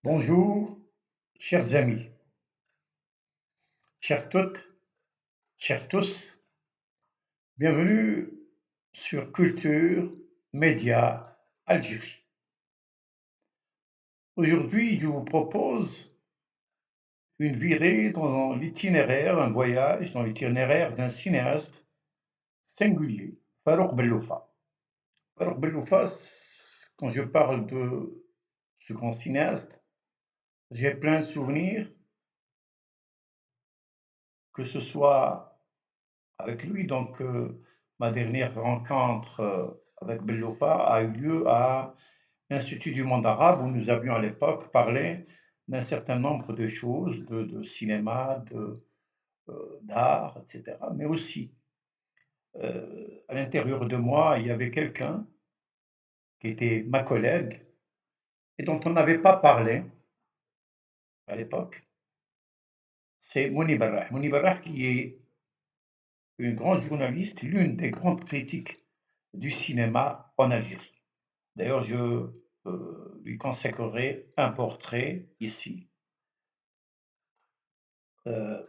Bonjour, chers amis, chères toutes, chers tous, bienvenue sur Culture Média Algérie. Aujourd'hui, je vous propose une virée dans l'itinéraire, un voyage dans l'itinéraire d'un cinéaste singulier, Farouk Belloufa. Farouk Belloufa, quand je parle de ce grand cinéaste, j'ai plein de souvenirs, que ce soit avec lui. Donc, ma dernière rencontre avec Belloufa a eu lieu à l'Institut du monde arabe où nous avions à l'époque parlé d'un certain nombre de choses, de cinéma, d'art, etc. Mais aussi, à l'intérieur de moi, il y avait quelqu'un qui était ma collègue et dont on n'avait pas parlé à l'époque. C'est Mouni Berrah. Mouni Berrah qui est une grande journaliste, l'une des grandes critiques du cinéma en Algérie. D'ailleurs, je lui consacrerai un portrait ici.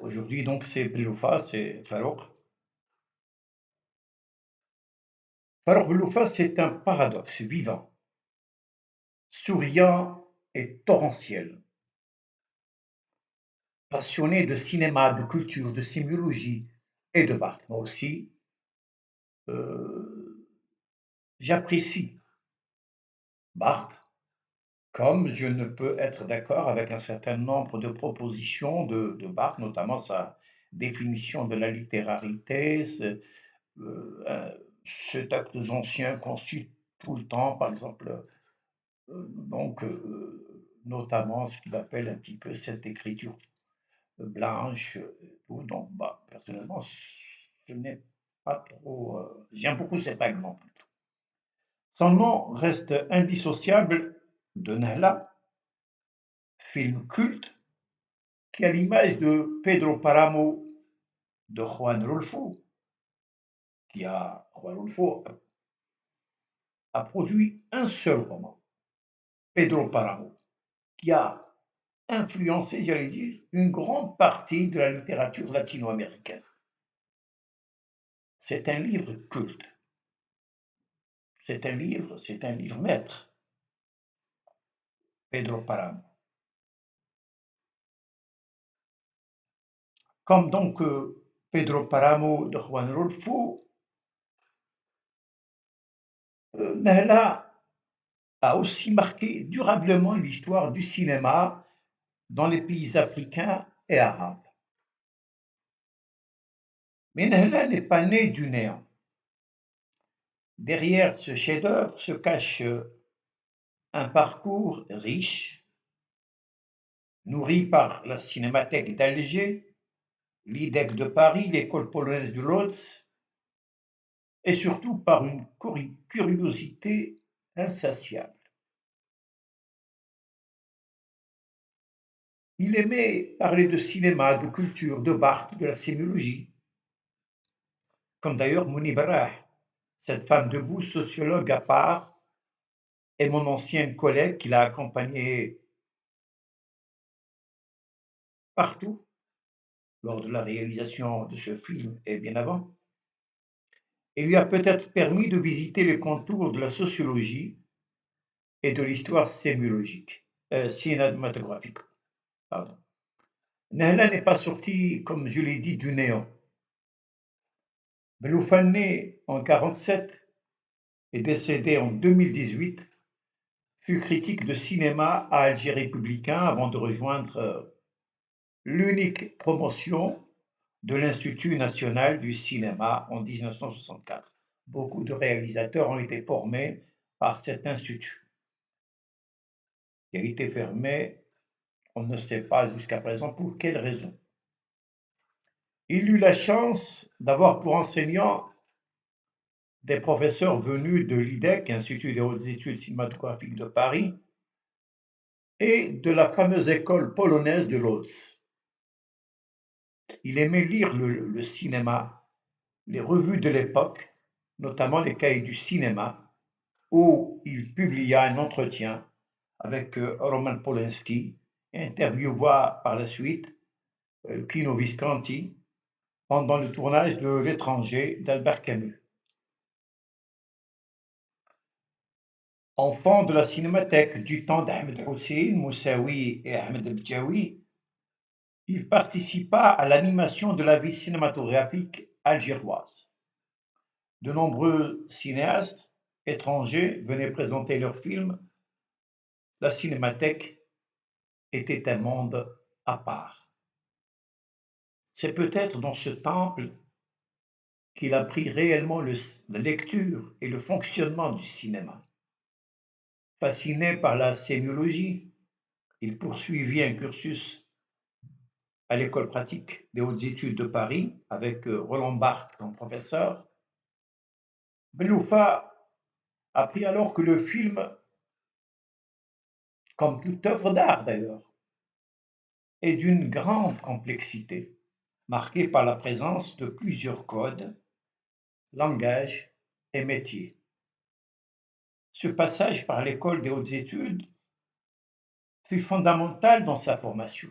Aujourd'hui, donc, c'est Belloufa, c'est Farouk. Farouk Belloufa, c'est un paradoxe vivant, souriant et torrentiel. Passionné de cinéma, de culture, de sémiologie et de Barthes. Moi aussi, euh, j'apprécie Barthes, comme je ne peux être d'accord avec un certain nombre de propositions de Barthes, notamment sa définition de la littérarité, cet acte ancien conçu tout le temps, par exemple, notamment ce qu'il appelle un petit peu cette écriture blanche, tout. Donc, personnellement, ce n'est pas trop. J'aime beaucoup cet argument. Son nom reste indissociable de Nahla, film culte qui, à l'image de Pedro Páramo de Juan Rulfo, Juan Rulfo a produit un seul roman, Pedro Páramo, qui a influencé, j'allais dire, une grande partie de la littérature latino-américaine. C'est un livre culte, c'est un livre maître, Pedro Páramo. Comme donc Pedro Páramo de Juan Rulfo, Nahla a aussi marqué durablement l'histoire du cinéma dans les pays africains et arabes. Mais Nahla n'est pas né du néant. Derrière ce chef-d'œuvre se cache un parcours riche, nourri par la Cinémathèque d'Alger, l'IDEC de Paris, l'École polonaise de Lodz, et surtout par une curiosité insatiable. Il aimait parler de cinéma, de culture, de Barthes, de la sémiologie, comme d'ailleurs Mouni Berrah, cette femme debout, sociologue à part, est mon ancienne collègue qui l'a accompagnée partout lors de la réalisation de ce film et bien avant, et lui a peut-être permis de visiter les contours de la sociologie et de l'histoire cinématographique. Pardon. Nahla n'est pas sorti, comme je l'ai dit, du néant. Belloufa, né en 1947 et décédé en 2018, fut critique de cinéma à Alger républicain avant de rejoindre l'unique promotion de l'Institut national du cinéma en 1964. Beaucoup de réalisateurs ont été formés par cet institut, qui a été fermé, on ne sait pas jusqu'à présent pour quelle raison. Il eut la chance d'avoir pour enseignants des professeurs venus de l'IDEC, Institut des hautes études cinématographiques de Paris, et de la fameuse école polonaise de Lodz. Il aimait lire le cinéma, les revues de l'époque, notamment les cahiers du cinéma, où il publia un entretien avec Roman Polanski, et interviewa par la suite Kino Visconti pendant le tournage de L'étranger d'Albert Camus. Enfant de la cinémathèque du temps d'Ahmed Hussein, Moussaoui et Ahmed Bdjaoui, il participa à l'animation de la vie cinématographique algéroise. De nombreux cinéastes étrangers venaient présenter leurs films. La cinémathèque était un monde à part. C'est peut-être dans ce temple qu'il apprit réellement la lecture et le fonctionnement du cinéma. Fasciné par la sémiologie, il poursuivit un cursus à l'école pratique des hautes études de Paris avec Roland Barthes comme professeur. Beloufa apprit alors que le film, comme toute œuvre d'art d'ailleurs, est d'une grande complexité, marquée par la présence de plusieurs codes, langages et métiers. Ce passage par l'école des hautes études fut fondamental dans sa formation.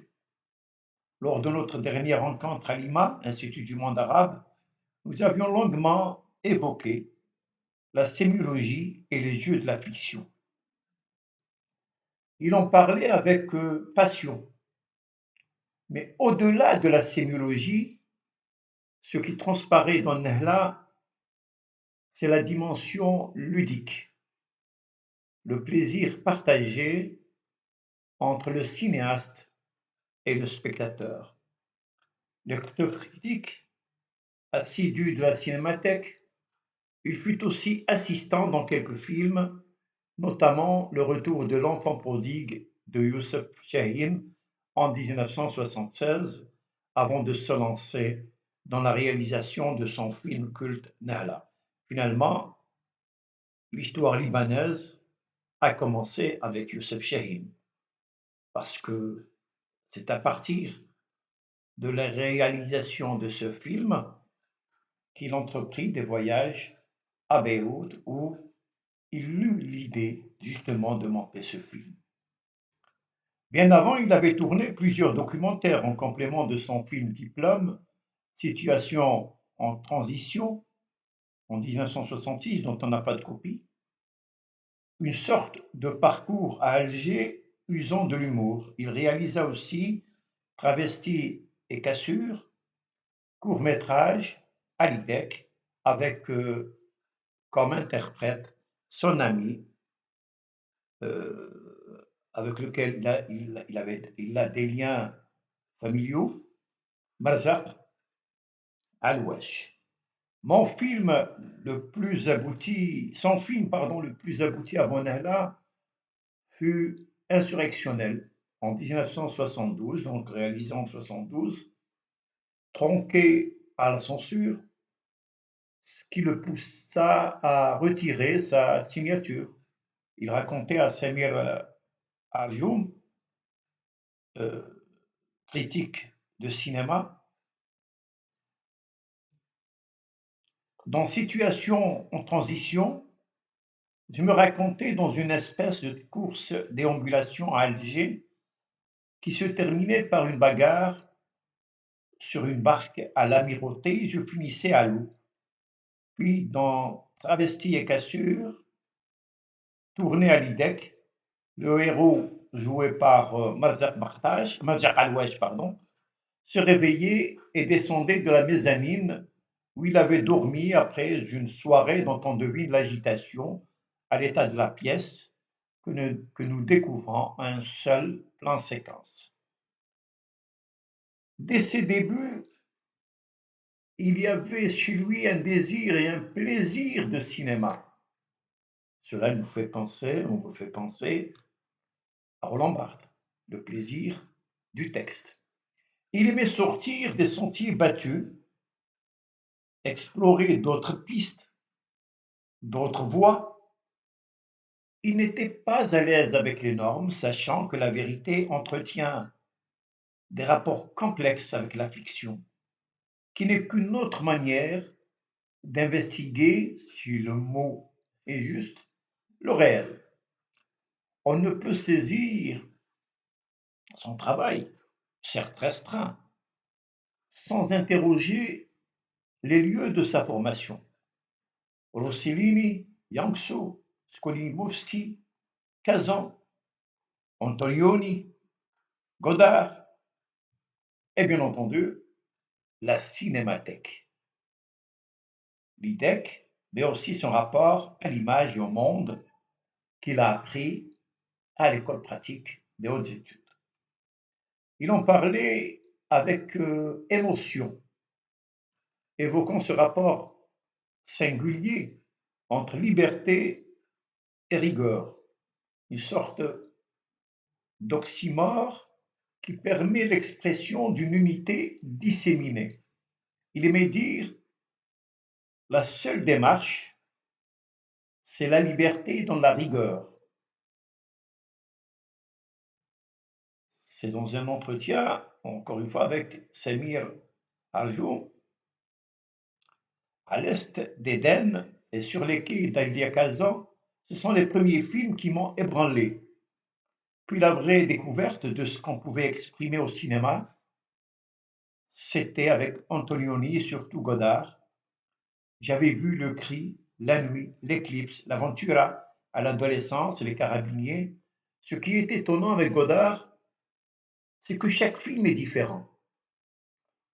Lors de notre dernière rencontre à Lima, Institut du monde arabe, nous avions longuement évoqué la sémiologie et les jeux de la fiction. Il en parlait avec passion. Mais au-delà de la sémiologie, ce qui transparaît dans Nehla, c'est la dimension ludique, le plaisir partagé entre le cinéaste et le spectateur. Lecteur critique, assidu de la cinémathèque, il fut aussi assistant dans quelques films, notamment Le Retour de l'enfant prodigue de Youssef Chahine en 1976, avant de se lancer dans la réalisation de son film culte Nahla. Finalement, l'histoire libanaise a commencé avec Youssef Chahine, parce que c'est à partir de la réalisation de ce film qu'il entreprit des voyages à Beyrouth où il eut l'idée justement de monter ce film. Bien avant, il avait tourné plusieurs documentaires en complément de son film diplôme Situation en transition en 1966, dont on n'a pas de copie, une sorte de parcours à Alger usant de l'humour. Il réalisa aussi Travesti et cassure, court-métrage à l'IDEC avec comme interprète son ami avec lequel il a des liens familiaux, Marzaq Alouache. Son film le plus abouti avant Nahla fut Insurrectionnel en 1972, donc réalisé en 1972, tronqué à la censure, ce qui le poussa à retirer sa signature. Il racontait à Samir Arjoum, euh, critique de cinéma, dans Situation en transition, je me racontais dans une espèce de course déambulation à Alger qui se terminait par une bagarre sur une barque à l'Amirauté, je finissais à l'eau. Puis dans Travesti et cassure, tourné à l'IDEC, le héros joué par Marzaq Alouache, se réveillait et descendait de la mezzanine où il avait dormi après une soirée dont on devine l'agitation à l'état de la pièce que nous découvrons un seul plan séquence. Dès ses débuts, il y avait chez lui un désir et un plaisir de cinéma. Cela on me fait penser à Roland Barthes, le plaisir du texte. Il aimait sortir des sentiers battus, explorer d'autres pistes, d'autres voies. Il n'était pas à l'aise avec les normes, sachant que la vérité entretient des rapports complexes avec la fiction, qui n'est qu'une autre manière d'investiguer, si le mot est juste, le réel. On ne peut saisir son travail, certes restreint, sans interroger les lieux de sa formation. Rossellini, Yangsu, Skolimowski, Kazan, Antonioni, Godard et bien entendu la cinémathèque, l'IDEC, mais aussi son rapport à l'image et au monde qu'il a appris à l'école pratique des hautes études. Il en parlait avec émotion, évoquant ce rapport singulier entre liberté et rigueur, une sorte d'oxymore qui permet l'expression d'une unité disséminée. Il aimait dire la seule démarche, c'est la liberté dans la rigueur. C'est dans un entretien, encore une fois, avec Samir Arjou, à l'est d'Éden et sur les quais d'Alia Kazan. Ce sont les premiers films qui m'ont ébranlé. Puis la vraie découverte de ce qu'on pouvait exprimer au cinéma, c'était avec Antonioni et surtout Godard. J'avais vu Le Cri, La Nuit, L'Éclipse, L'Aventura à l'adolescence, Les Carabiniers. Ce qui est étonnant avec Godard, c'est que chaque film est différent.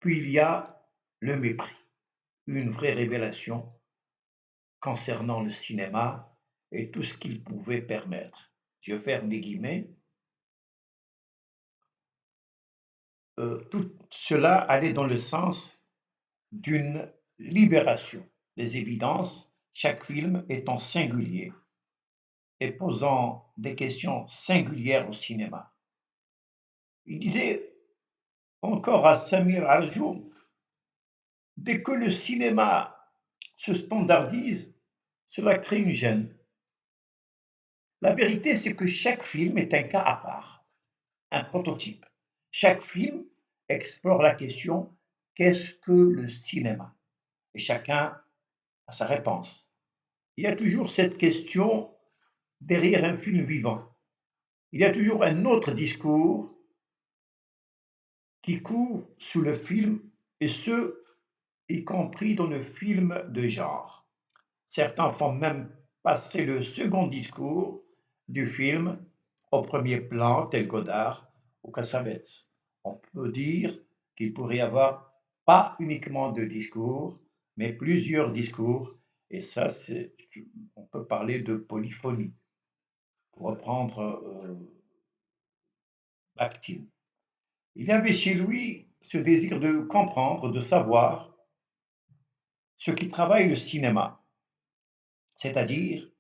Puis il y a Le Mépris, une vraie révélation concernant le cinéma et tout ce qu'il pouvait permettre. Je ferme les guillemets. Tout cela allait dans le sens d'une libération des évidences, chaque film étant singulier et posant des questions singulières au cinéma. Il disait encore à Samir Arjou, dès que le cinéma se standardise, cela crée une gêne. La vérité, c'est que chaque film est un cas à part, un prototype. Chaque film explore la question qu'est-ce que le cinéma? Et chacun a sa réponse. Il y a toujours cette question derrière un film vivant. Il y a toujours un autre discours qui court sous le film, et ce, y compris dans le film de genre. Certains font même passer le second discours du film au premier plan, tel Godard ou Cassavetes. On peut dire qu'il pourrait y avoir pas uniquement deux discours, mais plusieurs discours, et ça, on peut parler de polyphonie, pour reprendre Bakhtin. Il y avait chez lui ce désir de comprendre, de savoir ce qui travaille le cinéma, c'est-à-dire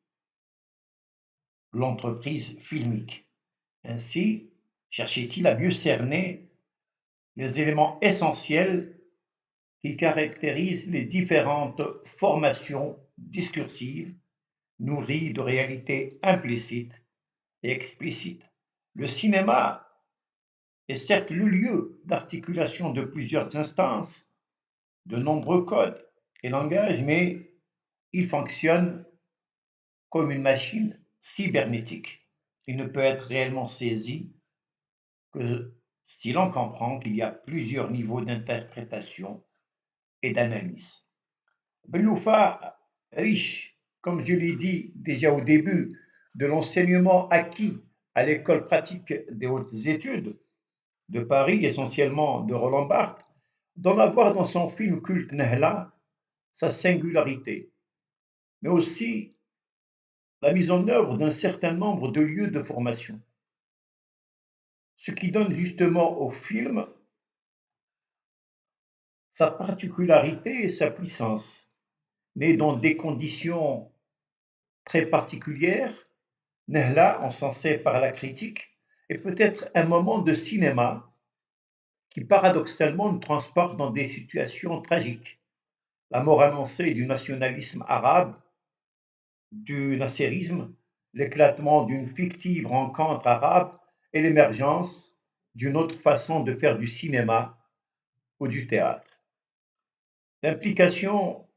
l'entreprise filmique. Ainsi, cherchait-il à mieux cerner les éléments essentiels qui caractérisent les différentes formations discursives nourries de réalités implicites et explicites. Le cinéma est certes le lieu d'articulation de plusieurs instances, de nombreux codes et langages, mais il fonctionne comme une machine cybernétique. Il ne peut être réellement saisi que si l'on comprend qu'il y a plusieurs niveaux d'interprétation et d'analyse. Beloufa, riche, comme je l'ai dit déjà au début, de l'enseignement acquis à l'école pratique des hautes études de Paris, essentiellement de Roland Barthes, d'en avoir dans son film culte Nehla sa singularité, mais aussi la mise en œuvre d'un certain nombre de lieux de formation, ce qui donne justement au film sa particularité et sa puissance. Né dans des conditions très particulières, Nehla, encensé par la critique, est peut-être un moment de cinéma qui paradoxalement nous transporte dans des situations tragiques. La mort annoncée du nationalisme arabe, du nasserisme, l'éclatement d'une fictive rencontre arabe et l'émergence d'une autre façon de faire du cinéma ou du théâtre. L'implication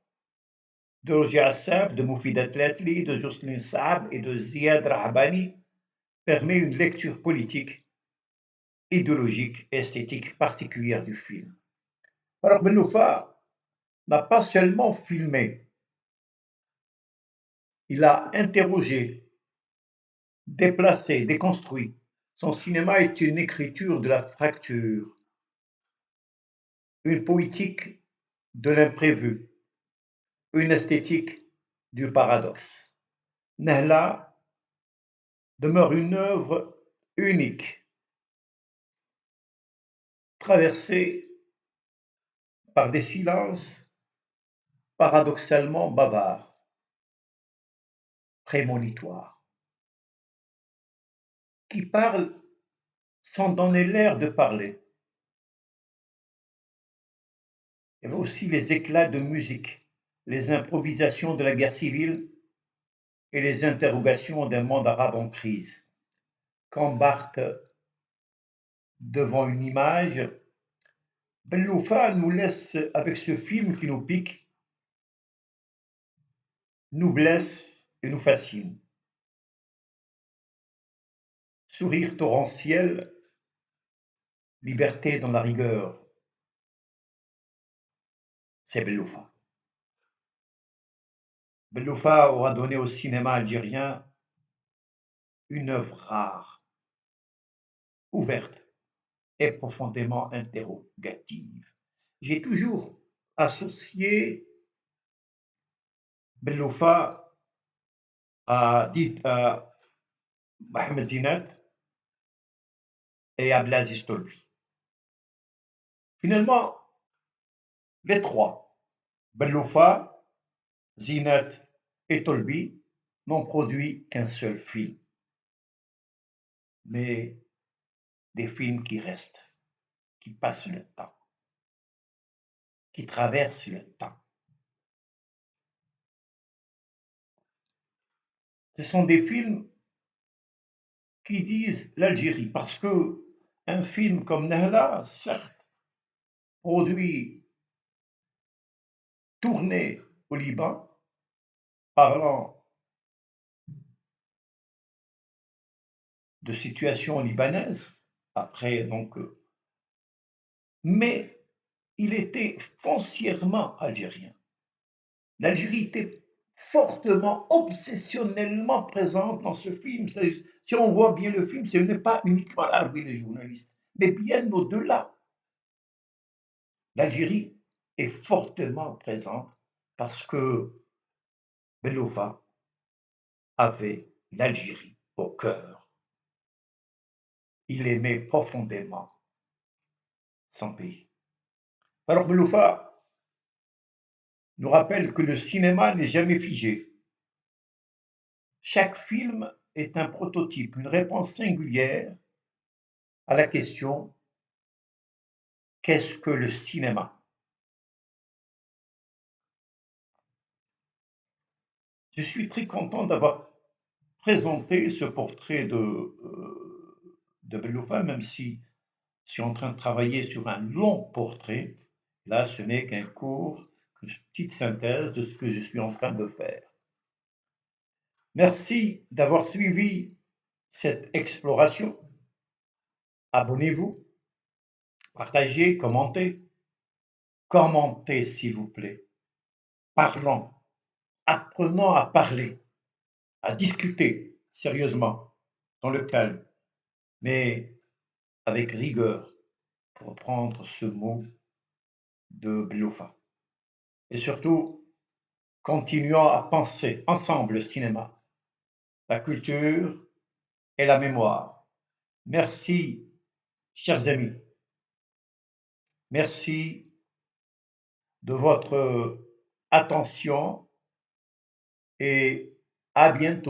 de Roger Assef, de Moufid Atletli, de Jocelyne Saab et de Ziad Rahabani permet une lecture politique, idéologique et esthétique particulière du film. Alors Benloufa n'a pas seulement filmé, il a interrogé, déplacé, déconstruit. Son cinéma est une écriture de la fracture, une poétique de l'imprévu, une esthétique du paradoxe. Nahla demeure une œuvre unique, traversée par des silences paradoxalement bavards, prémonitoires, qui parlent sans donner l'air de parler. Il y avait aussi les éclats de musique, les improvisations de la guerre civile et les interrogations d'un monde arabe en crise, qu'embarque devant une image. Benloufa nous laisse avec ce film qui nous pique, nous blesse et nous fascine. Sourire torrentiel, liberté dans la rigueur, c'est Benloufa. Benloufa aura donné au cinéma algérien une œuvre rare, ouverte et profondément interrogative. J'ai toujours associé Benloufa à Mohamed Zinat et Abdelaziz Tolbi. Finalement, les trois, Benloufa, Zinat et Tolbi, n'ont produit qu'un seul film, mais des films qui restent, qui passent le temps, qui traversent le temps. Ce sont des films qui disent l'Algérie, parce que un film comme Nahla, certes, produit, tourné au Liban, parlant de situation libanaise, après donc, mais il était foncièrement algérien. L'Algérie était fortement, obsessionnellement présente dans ce film. Si on voit bien le film, ce n'est pas uniquement l'arrivée des journalistes, mais bien au-delà. L'Algérie est fortement présente parce que Benloufa avait l'Algérie au cœur. Il aimait profondément son pays. Alors Benloufa nous rappelle que le cinéma n'est jamais figé. Chaque film est un prototype, une réponse singulière à la question « Qu'est-ce que le cinéma ?» Je suis très content d'avoir présenté ce portrait de Benloufa, même si je suis en train de travailler sur un long portrait. Là, ce n'est qu'un court, une petite synthèse de ce que je suis en train de faire. Merci d'avoir suivi cette exploration. Abonnez-vous, partagez, commentez. Commentez, s'il vous plaît. Parlons, apprenons à parler, à discuter sérieusement, dans le calme, mais avec rigueur, pour reprendre ce mot de Benloufa. Et surtout, continuons à penser ensemble le cinéma, la culture et la mémoire. Merci, chers amis. Merci de votre attention et à bientôt.